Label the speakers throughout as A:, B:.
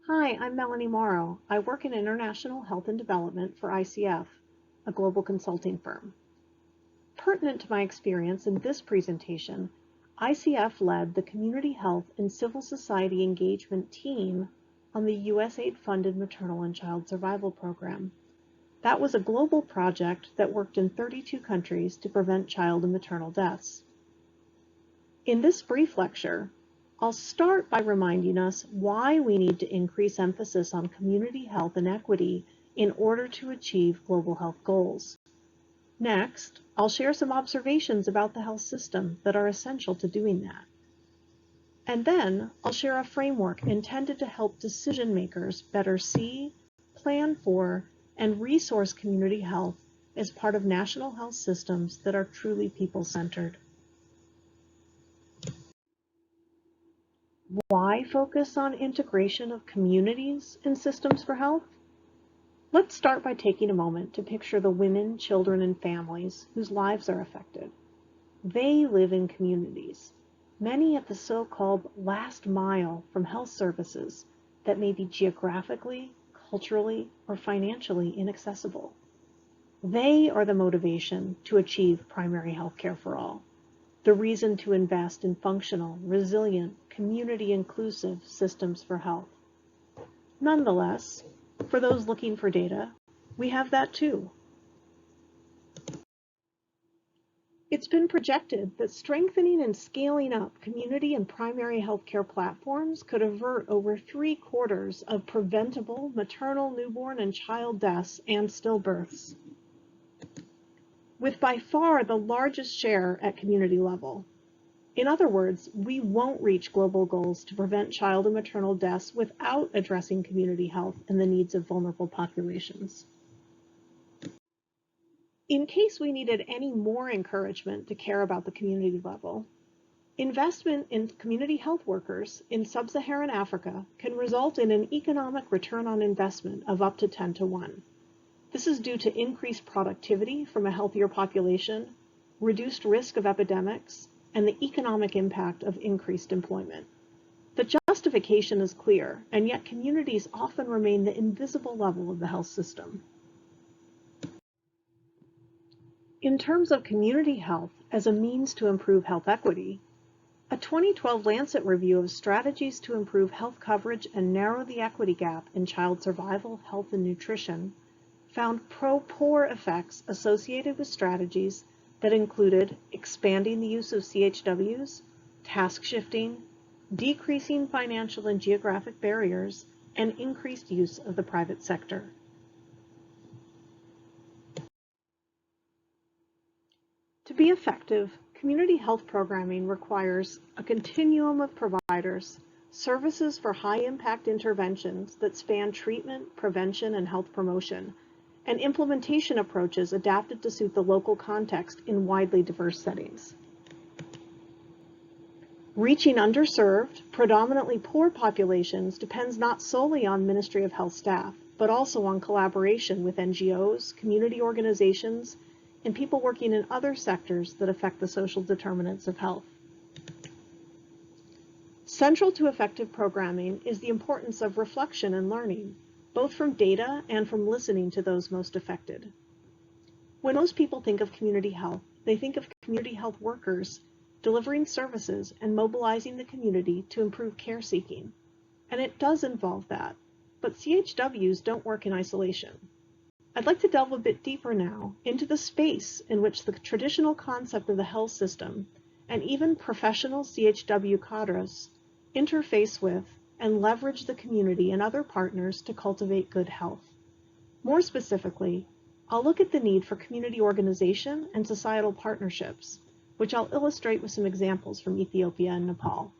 A: Hi, I'm Melanie Morrow. I work in International Health and Development for ICF, a global consulting firm. Pertinent to my experience in this presentation, ICF led the Community Health and Civil Society Engagement team on the USAID-funded Maternal and Child Survival Program. That was a global project that worked in 32 countries to prevent child and maternal deaths. In this brief lecture, I'll start by reminding us why we need to increase emphasis on community health and equity in order to achieve global health goals. Next, I'll share some observations about the health system that are essential to doing that. And then I'll share a framework intended to help decision makers better see, plan for, and resource community health as part of national health systems that are truly people-centered. Why focus on integration of communities and systems for health? Let's start by taking a moment to picture the women, children, and families whose lives are affected. They live in communities, many at the so-called last mile from health services that may be geographically, culturally, or financially inaccessible. They are the motivation to achieve primary health care for all, the reason to invest in functional, resilient, community-inclusive systems for health. Nonetheless, for those looking for data, we have that too. It's been projected that strengthening and scaling up community and primary healthcare platforms could avert over 3/4 of preventable maternal, newborn, and child deaths and stillbirths, with by far the largest share at community level. In other words, we won't reach global goals to prevent child and maternal deaths without addressing community health and the needs of vulnerable populations. In case we needed any more encouragement to care about the community level, investment in community health workers in sub-Saharan Africa can result in an economic return on investment of up to 10 to 1. This is due to increased productivity from a healthier population, reduced risk of epidemics, and the economic impact of increased employment. The justification is clear, and yet communities often remain the invisible level of the health system. In terms of community health as a means to improve health equity, a 2012 Lancet review of strategies to improve health coverage and narrow the equity gap in child survival, health, and nutrition found pro-poor effects associated with strategies that included expanding the use of CHWs, task shifting, decreasing financial and geographic barriers, and increased use of the private sector. To be effective, community health programming requires a continuum of providers, services for high-impact interventions that span treatment, prevention, and health promotion, and implementation approaches adapted to suit the local context in widely diverse settings. Reaching underserved, predominantly poor populations depends not solely on Ministry of Health staff, but also on collaboration with NGOs, community organizations, and people working in other sectors that affect the social determinants of health. Central to effective programming is the importance of reflection and learning, both from data and from listening to those most affected. When most people think of community health, they think of community health workers delivering services and mobilizing the community to improve care seeking. And it does involve that, but CHWs don't work in isolation. I'd like to delve a bit deeper now into the space in which the traditional concept of the health system and even professional CHW cadres interface with and leverage the community and other partners to cultivate good health. More specifically, I'll look at the need for community organization and societal partnerships, which I'll illustrate with some examples from Ethiopia and Nepal.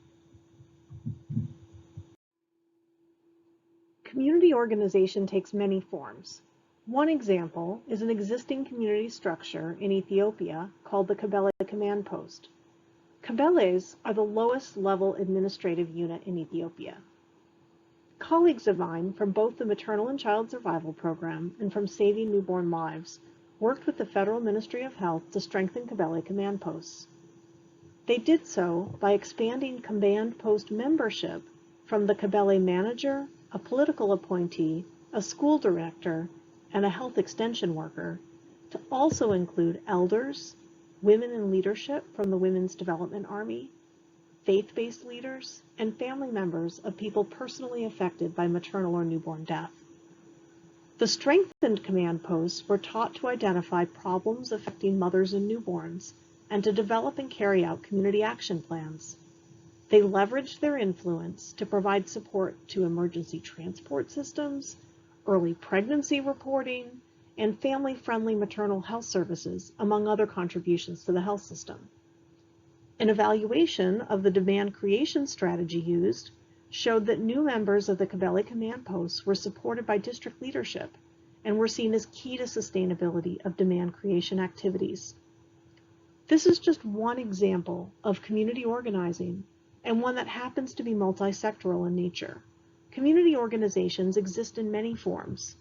A: Community organization takes many forms. One example is an existing community structure in Ethiopia called the Kabele Command Post. Kabeles are the lowest level administrative unit in Ethiopia. Colleagues of mine from both the Maternal and Child Survival Program and from Saving Newborn Lives worked with the Federal Ministry of Health to strengthen Kabele command posts. They did so by expanding command post membership from the Kabele manager, a political appointee, a school director, and a health extension worker, to also include elders, women in leadership from the Women's Development Army, faith-based leaders, and family members of people personally affected by maternal or newborn death. The strengthened command posts were taught to identify problems affecting mothers and newborns and to develop and carry out community action plans. They leveraged their influence to provide support to emergency transport systems, early pregnancy reporting, and family-friendly maternal health services, among other contributions to the health system. An evaluation of the demand creation strategy used showed that new members of the Cabelli Command Posts were supported by district leadership and were seen as key to sustainability of demand creation activities. This is just one example of community organizing, and one that happens to be multi-sectoral in nature. Community organizations exist in many forms.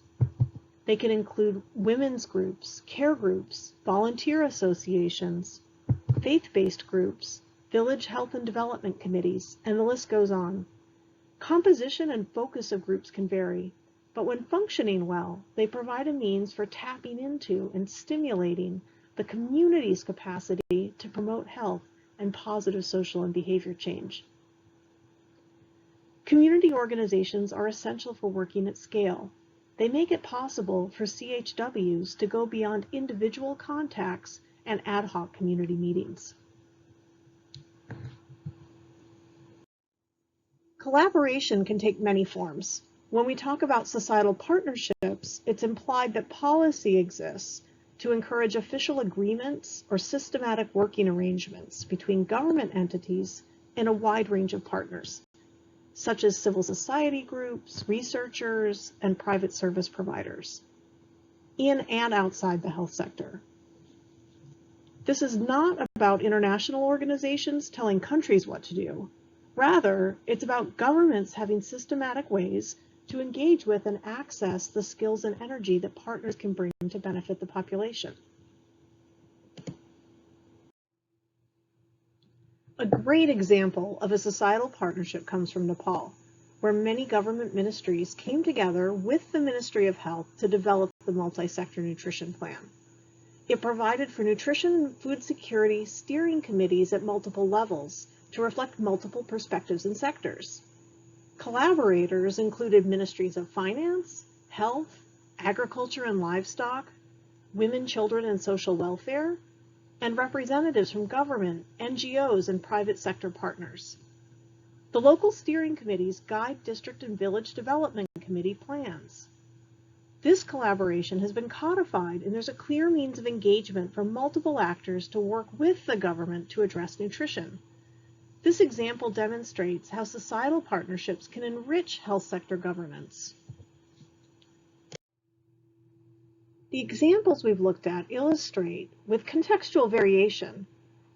A: They can include women's groups, care groups, volunteer associations, faith-based groups, village health and development committees, and the list goes on. Composition and focus of groups can vary, but when functioning well, they provide a means for tapping into and stimulating the community's capacity to promote health and positive social and behavior change. Community organizations are essential for working at scale. They make it possible for CHWs to go beyond individual contacts and ad hoc community meetings. Collaboration can take many forms. When we talk about societal partnerships, it's implied that policy exists to encourage official agreements or systematic working arrangements between government entities and a wide range of partners, such as civil society groups, researchers, and private service providers, in and outside the health sector. This is not about international organizations telling countries what to do. Rather, it's about governments having systematic ways to engage with and access the skills and energy that partners can bring to benefit the population. A great example of a societal partnership comes from Nepal, where many government ministries came together with the Ministry of Health to develop the multi-sector nutrition plan. It provided for nutrition and food security steering committees at multiple levels to reflect multiple perspectives and sectors. Collaborators included ministries of finance, health, agriculture and livestock, women, children, and social welfare, and representatives from government, NGOs, and private sector partners. The local steering committees guide district and village development committee plans. This collaboration has been codified, and there's a clear means of engagement from multiple actors to work with the government to address nutrition. This example demonstrates how societal partnerships can enrich health sector governance. The examples we've looked at illustrate, with contextual variation,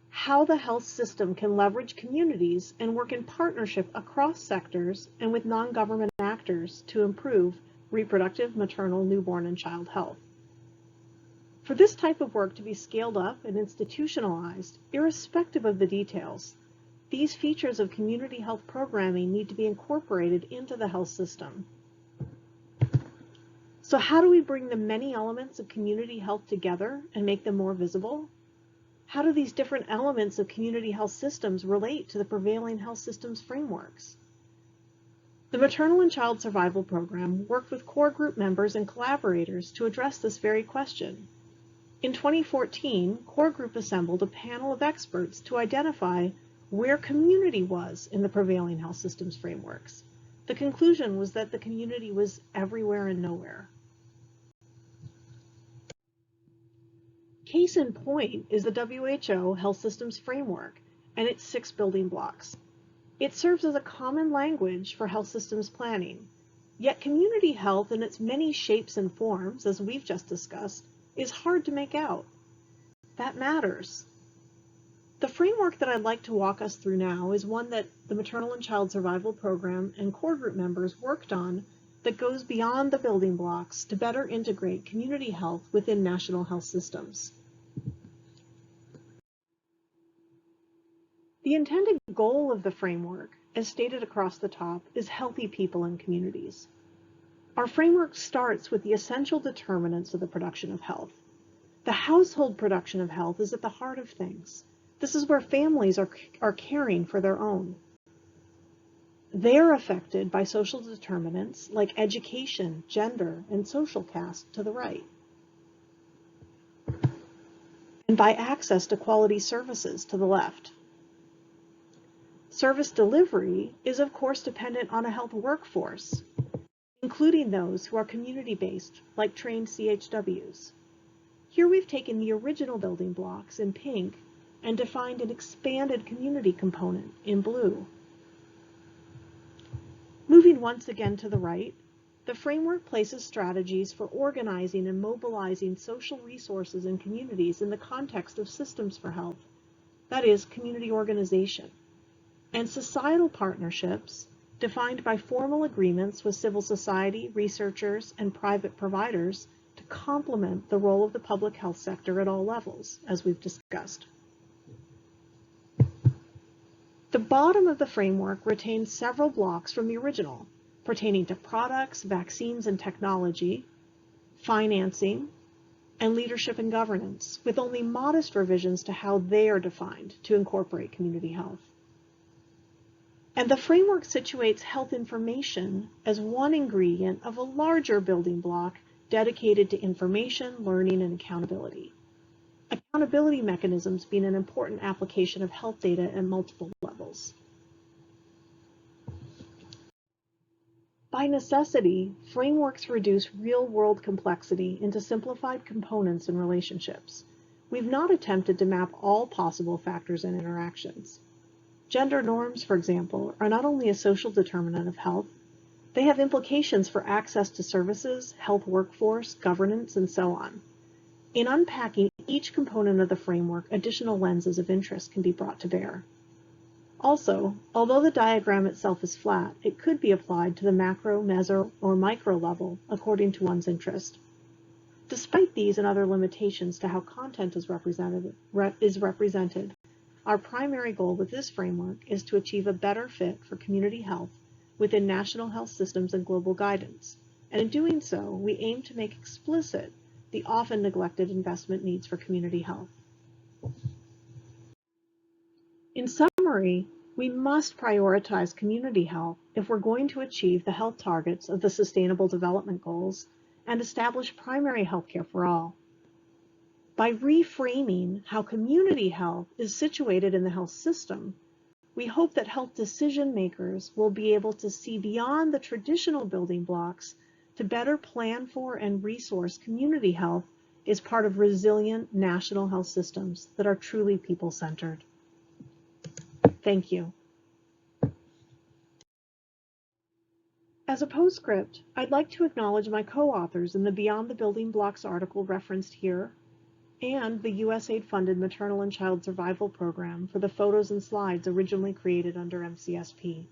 A: how the health system can leverage communities and work in partnership across sectors and with non-government actors to improve reproductive, maternal, newborn, and child health. For this type of work to be scaled up and institutionalized, irrespective of the details, these features of community health programming need to be incorporated into the health system. So how do we bring the many elements of community health together and make them more visible? How do these different elements of community health systems relate to the prevailing health systems frameworks? The Maternal and Child Survival Program worked with core group members and collaborators to address this very question. In 2014, Core Group assembled a panel of experts to identify where community was in the prevailing health systems frameworks. The conclusion was that the community was everywhere and nowhere. Case in point is the WHO Health Systems Framework and its 6 building blocks. It serves as a common language for health systems planning, yet community health in its many shapes and forms, as we've just discussed, is hard to make out. That matters. The framework that I'd like to walk us through now is one that the Maternal and Child Survival Program and core group members worked on that goes beyond the building blocks to better integrate community health within national health systems. The intended goal of the framework as stated across the top, is healthy people and communities. Our framework starts with the essential determinants of the production of health. The household production of health is at the heart of things. This is where families are caring for their own. They are affected by social determinants like education, gender, and social caste to the right, and by access to quality services to the left. Service delivery is, of course, dependent on a health workforce, including those who are community-based, like trained CHWs. Here we've taken the original building blocks in pink and defined an expanded community component in blue. Moving once again to the right, the framework places strategies for organizing and mobilizing social resources and communities in the context of systems for health, that is, community organization, and societal partnerships defined by formal agreements with civil society, researchers, and private providers to complement the role of the public health sector at all levels, as we've discussed. The bottom of the framework retains several blocks from the original, pertaining to products, vaccines and technology, financing, and leadership and governance, with only modest revisions to how they are defined to incorporate community health. And the framework situates health information as one ingredient of a larger building block dedicated to information, learning, and accountability. Accountability mechanisms being an important application of health data at multiple levels. By necessity, frameworks reduce real-world complexity into simplified components and relationships. We've not attempted to map all possible factors and interactions. Gender norms, for example, are not only a social determinant of health, they have implications for access to services, health workforce, governance, and so on. In unpacking each component of the framework, additional lenses of interest can be brought to bear. Also, although the diagram itself is flat, it could be applied to the macro, meso, or micro level according to one's interest. Despite these and other limitations to how content is represented, our primary goal with this framework is to achieve a better fit for community health within national health systems and global guidance. And in doing so, we aim to make explicit the often neglected investment needs for community health. In summary, we must prioritize community health if we're going to achieve the health targets of the Sustainable Development Goals and establish primary health care for all. By reframing how community health is situated in the health system, we hope that health decision makers will be able to see beyond the traditional building blocks to better plan for and resource community health as part of resilient national health systems that are truly people-centered. Thank you. As a postscript, I'd like to acknowledge my co-authors in the Beyond the Building Blocks article referenced here, and the USAID-funded Maternal and Child Survival Program for the photos and slides originally created under MCSP.